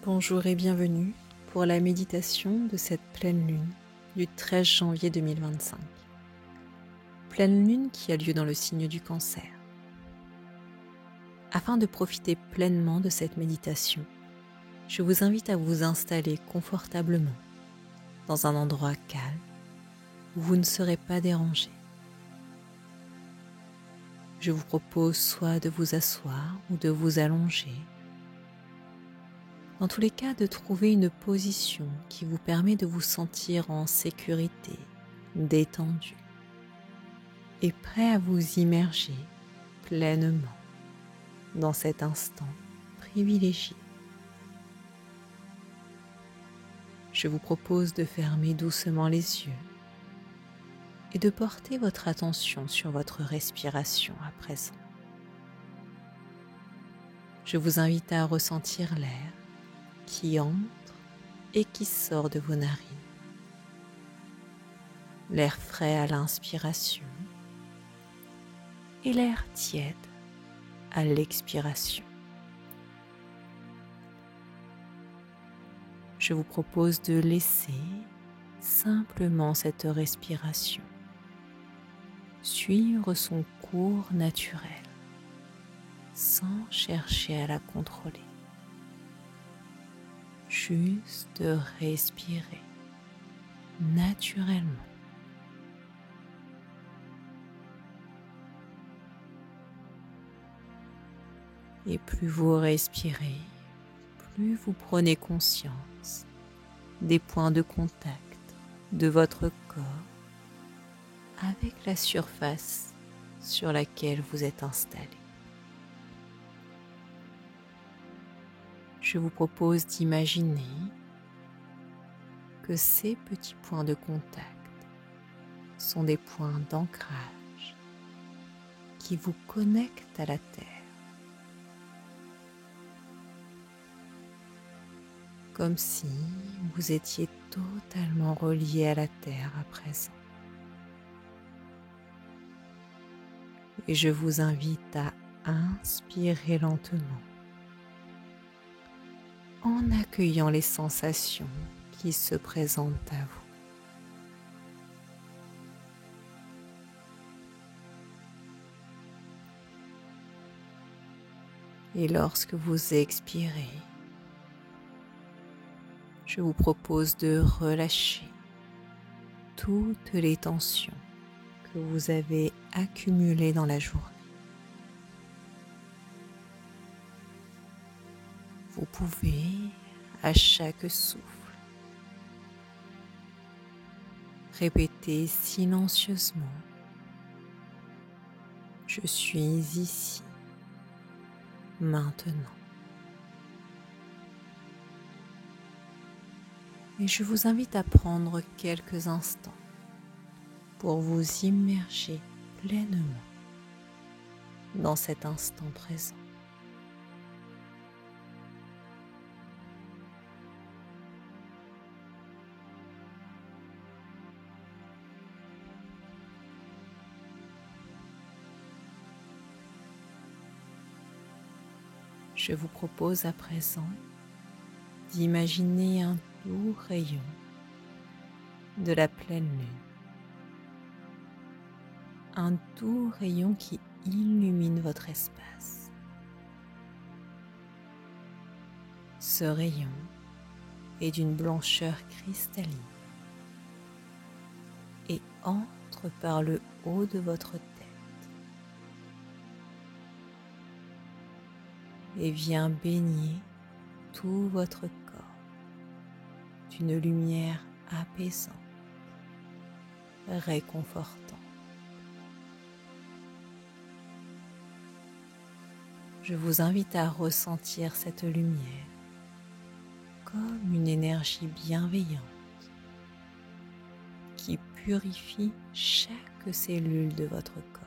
Bonjour et bienvenue pour la méditation de cette pleine lune du 13 janvier 2025. Pleine lune qui a lieu dans le signe du Cancer. Afin de profiter pleinement de cette méditation, je vous invite à vous installer confortablement dans un endroit calme où vous ne serez pas dérangé. Je vous propose soit de vous asseoir ou de vous allonger. Dans tous les cas, de trouver une position qui vous permet de vous sentir en sécurité, détendu et prêt à vous immerger pleinement dans cet instant privilégié. Je vous propose de fermer doucement les yeux et de porter votre attention sur votre respiration à présent. Je vous invite à ressentir l'air qui entre et qui sort de vos narines. L'air frais à l'inspiration et l'air tiède à l'expiration. Je vous propose de laisser simplement cette respiration suivre son cours naturel sans chercher à la contrôler. Juste respirer naturellement. Et plus vous respirez, plus vous prenez conscience des points de contact de votre corps avec la surface sur laquelle vous êtes installé. Je vous propose d'imaginer que ces petits points de contact sont des points d'ancrage qui vous connectent à la Terre. Comme si vous étiez totalement relié à la Terre à présent. Et je vous invite à inspirer lentement en accueillant les sensations qui se présentent à vous. Et lorsque vous expirez, je vous propose de relâcher toutes les tensions que vous avez accumulées dans la journée. Vous pouvez, à chaque souffle, répéter silencieusement « Je suis ici, maintenant ». Et je vous invite à prendre quelques instants pour vous immerger pleinement dans cet instant présent. Je vous propose à présent d'imaginer un doux rayon de la pleine lune. Un doux rayon qui illumine votre espace. Ce rayon est d'une blancheur cristalline et entre par le haut de votre tête et vient baigner tout votre corps d'une lumière apaisante, réconfortante. Je vous invite à ressentir cette lumière comme une énergie bienveillante qui purifie chaque cellule de votre corps.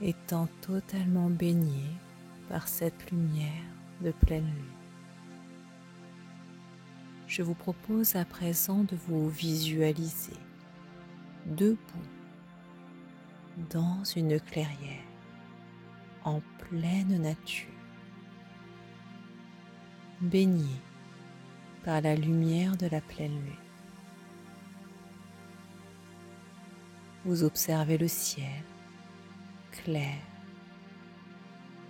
Étant totalement baigné par cette lumière de pleine lune, je vous propose à présent de vous visualiser debout dans une clairière en pleine nature, baigné par la lumière de la pleine lune. Vous observez le ciel clair,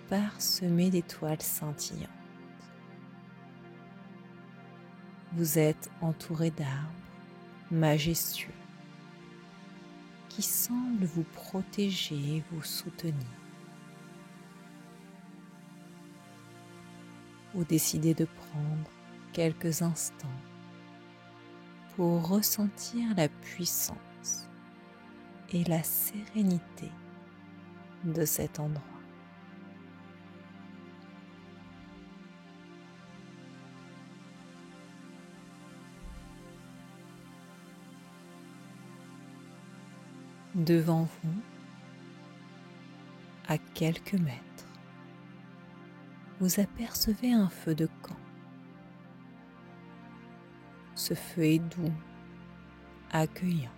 parsemé d'étoiles scintillantes. Vous êtes entouré d'arbres majestueux qui semblent vous protéger et vous soutenir. Vous décidez de prendre quelques instants pour ressentir la puissance et la sérénité de cet endroit. Devant vous, à quelques mètres, vous apercevez un feu de camp. Ce feu est doux, accueillant.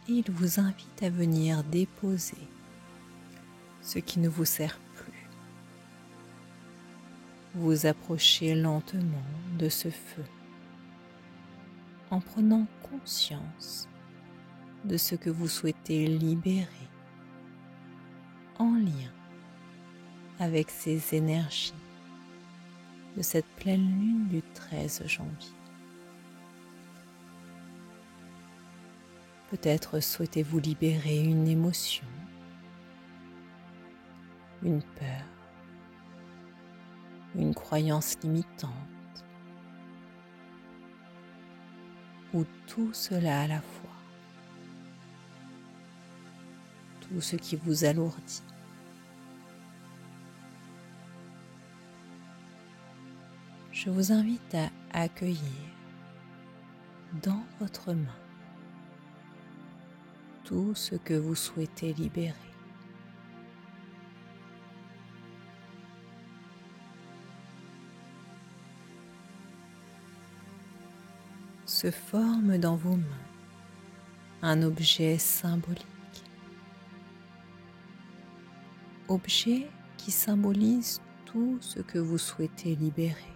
Et il vous invite à venir déposer ce qui ne vous sert plus. Vous approchez lentement de ce feu en prenant conscience de ce que vous souhaitez libérer en lien avec ces énergies de cette pleine lune du 13 janvier. Peut-être souhaitez-vous libérer une émotion, une peur, une croyance limitante, ou tout cela à la fois. Tout ce qui vous alourdit. Je vous invite à accueillir dans votre main tout ce que vous souhaitez libérer. Se forme dans vos mains un objet symbolique. Objet qui symbolise tout ce que vous souhaitez libérer.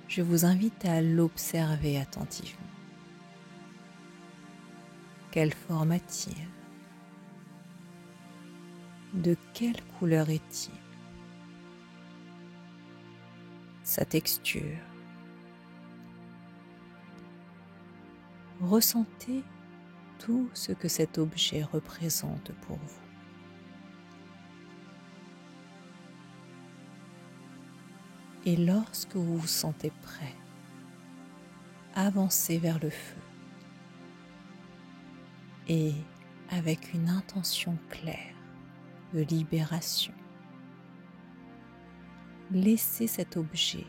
Je vous invite à l'observer attentivement. Quelle forme a-t-il? De quelle couleur est-il? Sa texture. Ressentez tout ce que cet objet représente pour vous. Et lorsque vous vous sentez prêt, avancez vers le feu et avec une intention claire de libération, laissez cet objet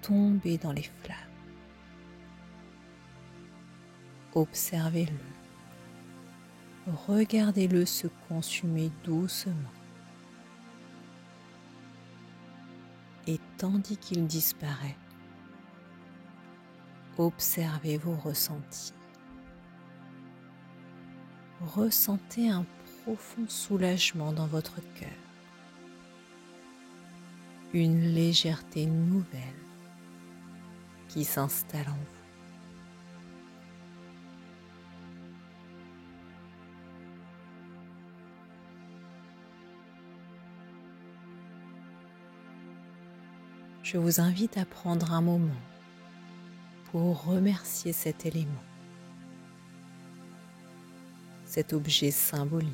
tomber dans les flammes. Observez-le. Regardez-le se consumer doucement. Et tandis qu'il disparaît, observez vos ressentis. Ressentez un profond soulagement dans votre cœur. Une légèreté nouvelle qui s'installe en vous. Je vous invite à prendre un moment pour remercier cet élément, cet objet symbolique,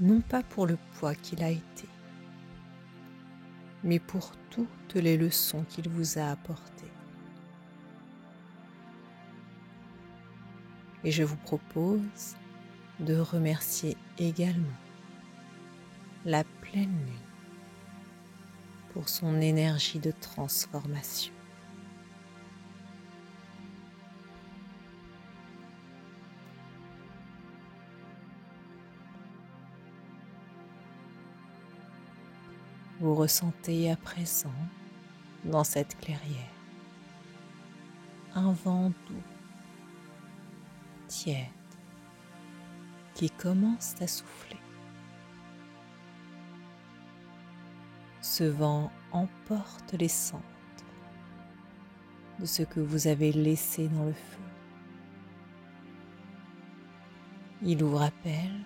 non pas pour le poids qu'il a été, mais pour toutes les leçons qu'il vous a apportées. Et je vous propose de remercier également la pleine lune pour son énergie de transformation. Vous ressentez à présent, dans cette clairière, un vent doux tiède qui commence à souffler. Ce vent emporte les cendres de ce que vous avez laissé dans le feu. Il vous rappelle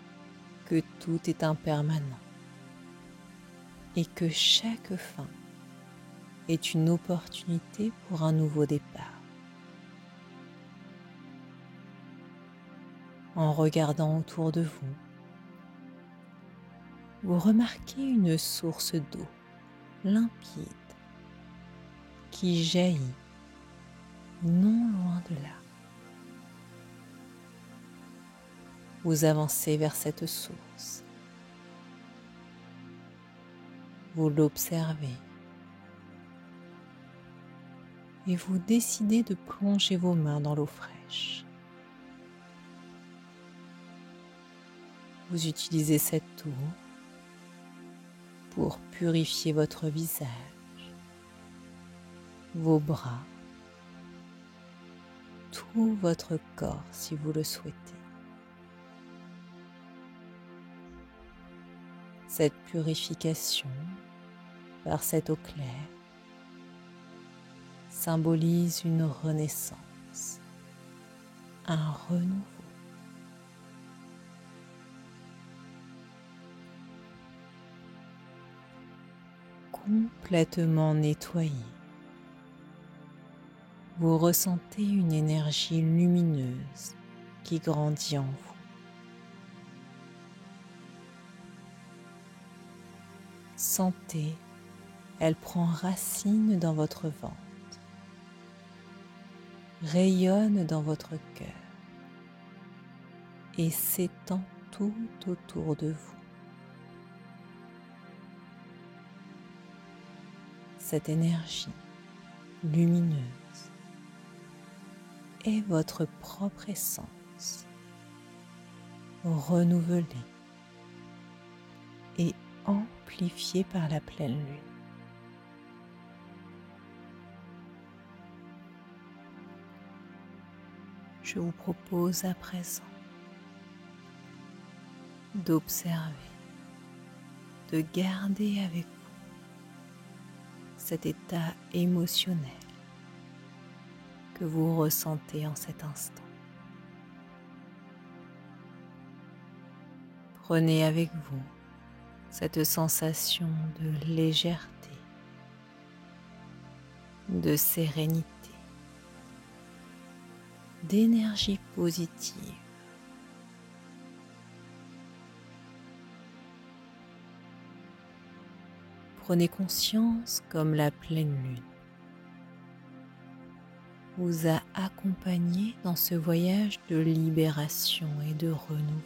que tout est impermanent et que chaque fin est une opportunité pour un nouveau départ. En regardant autour de vous, vous remarquez une source d'eau limpide qui jaillit non loin de là. Vous avancez vers cette source. Vous l'observez et vous décidez de plonger vos mains dans l'eau fraîche. Vous utilisez cette eau pour purifier votre visage, vos bras, tout votre corps si vous le souhaitez. Cette purification par cette eau claire symbolise une renaissance, un renouveau. Complètement nettoyé, vous ressentez une énergie lumineuse qui grandit en vous. Sentez, elle prend racine dans votre ventre, rayonne dans votre cœur et s'étend tout autour de vous. Cette énergie lumineuse est votre propre essence, renouvelée et amplifiée par la pleine lune. Je vous propose à présent d'observer, de garder avec vous cet état émotionnel que vous ressentez en cet instant. Prenez avec vous cette sensation de légèreté, de sérénité, d'énergie positive. Prenez conscience comme la pleine lune vous a accompagné dans ce voyage de libération et de renouveau.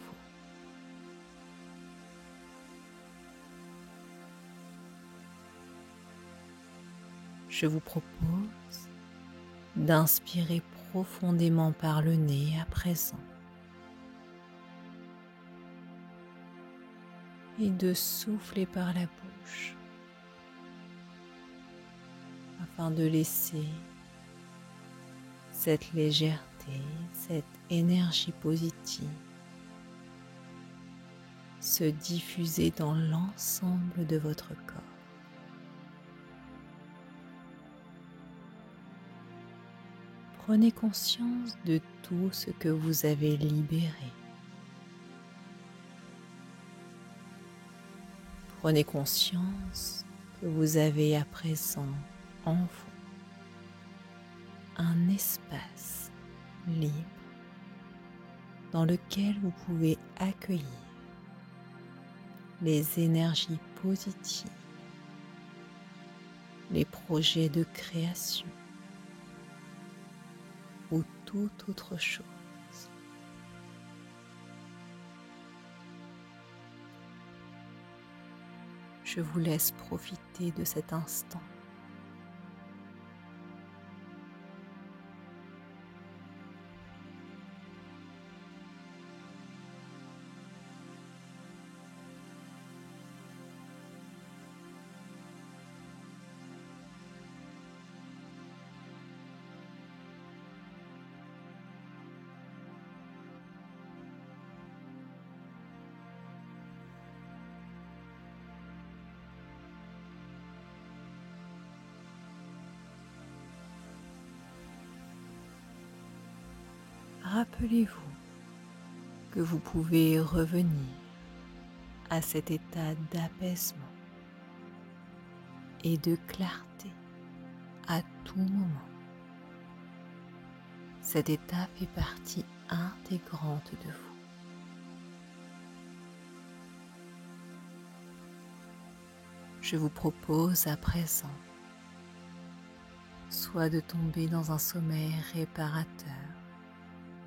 Je vous propose d'inspirer profondément par le nez à présent et de souffler par la bouche afin de laisser cette légèreté, cette énergie positive se diffuser dans l'ensemble de votre corps. Prenez conscience de tout ce que vous avez libéré. Prenez conscience que vous avez à présent en vous un espace libre dans lequel vous pouvez accueillir les énergies positives, les projets de création ou toute autre chose. Je vous laisse profiter de cet instant. rappelez-vous que vous pouvez revenir à cet état d'apaisement et de clarté à tout moment. Cet état fait partie intégrante de vous. Je vous propose à présent soit de tomber dans un sommeil réparateur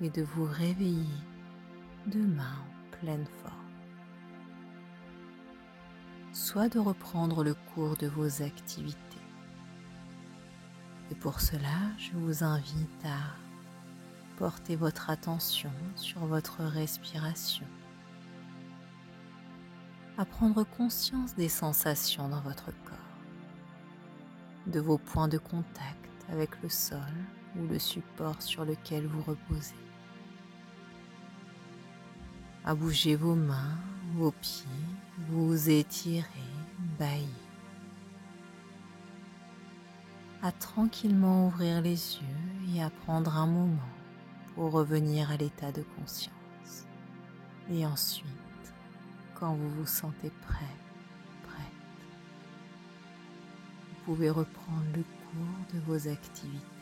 et de vous réveiller demain en pleine forme, soit de reprendre le cours de vos activités. Et pour cela, je vous invite à porter votre attention sur votre respiration, à prendre conscience des sensations dans votre corps, de vos points de contact avec le sol ou le support sur lequel vous reposez, à bouger vos mains, vos pieds, vous étirer, bâillir, à tranquillement ouvrir les yeux et à prendre un moment pour revenir à l'état de conscience. Et ensuite, quand vous vous sentez prêt, prête, vous pouvez reprendre le cours de vos activités.